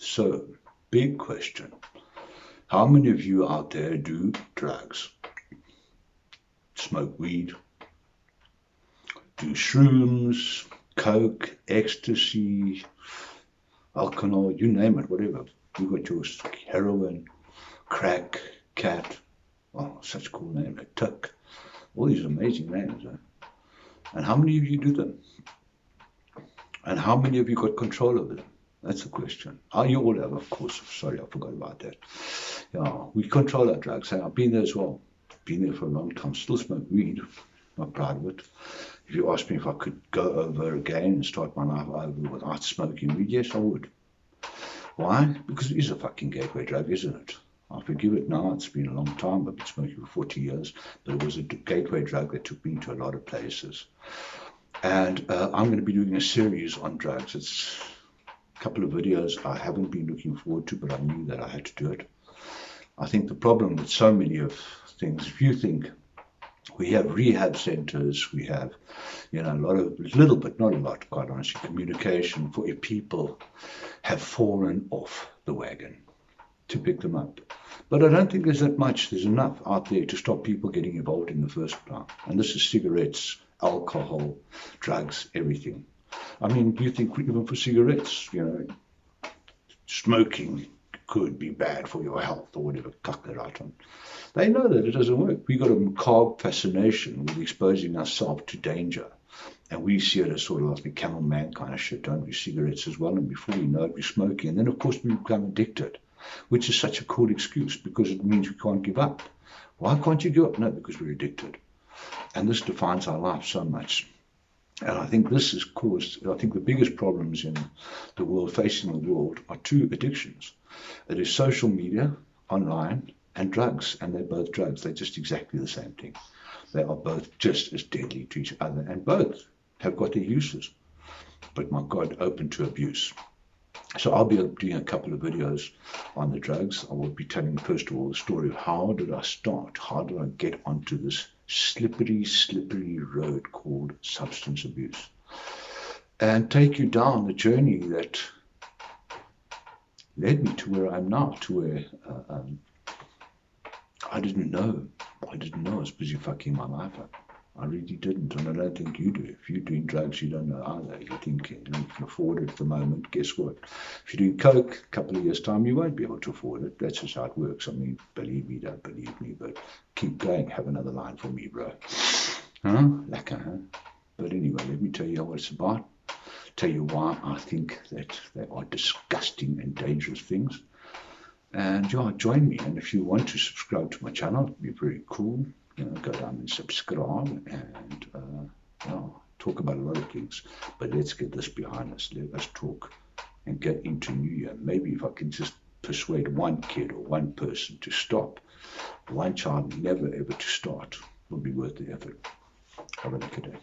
So, big question. How many of you out there do drugs? Smoke weed, do shrooms, coke, ecstasy, alcohol, you name it, whatever. You got your heroin, crack, cat, oh, such a cool name, like tuck, all these amazing names. And how many of you do them? And how many of you got control over them? That's the question. Oh, you all have, of course. Sorry, I forgot about that. Yeah, we control our drugs. I've been there as well. Been there for a long time. Still smoke weed. Not proud of it. If you ask me if I could go over again and start my life over without smoking weed, yes, I would. Why? Because it is a fucking gateway drug, isn't it? I forgive it now. It's been a long time. I've been smoking for 40 years. But it was a gateway drug that took me to a lot of places. And I'm going to be doing a series on drugs. It's a couple of videos I haven't been looking forward to, but I knew that I had to do it. I think the problem with so many of things, if you think we have rehab centers, we have, a lot of, little but not a lot, quite honestly, communication for if people have fallen off the wagon to pick them up. But I don't think there's that much. There's enough out there to stop people getting involved in the first place. And this is cigarettes, alcohol, drugs, everything. I mean, do you think even for cigarettes, smoking could be bad for your health or whatever, cut that out on. They know that it doesn't work. We've got a macabre fascination with exposing ourselves to danger. And we see it as sort of like the camel man kind of shit, don't we? Cigarettes as well. And before we know it, we're smoking. And then, of course, we become addicted, which is such a cool excuse because it means we can't give up. Why can't you give up? No, because we're addicted. And this defines our life so much. And I think this has caused, I think the biggest problems in the world, facing the world, are two addictions. It is social media, online, and drugs. And they're both drugs. They're just exactly the same thing. They are both just as deadly to each other. And both have got their uses. But my God, open to abuse. So I'll be doing a couple of videos on the drugs. I will be telling, first of all, the story of how did I start? How did I get onto this slippery road called substance abuse? And take you down the journey that led me to where I am now, to where I didn't know. I was busy fucking my life up. I really didn't, and I don't think you do. If you're doing drugs, you don't know either. You're thinking, you can afford it at the moment. Guess what? If you're doing coke, a couple of years' time, you won't be able to afford it. That's just how it works. I mean, believe me, don't believe me, but keep going. Have another line for me, bro. Huh? Lekker, huh? But anyway, let me tell you what it's about. Tell you why I think that they are disgusting and dangerous things. And yeah, join me. And if you want to subscribe to my channel, it'd be very cool. Go down and subscribe and talk about a lot of things. But let's get this behind us. Let us talk and get into New Year. Maybe if I can just persuade one kid or one person to stop, one child never ever to start, will be worth the effort. Have a good day.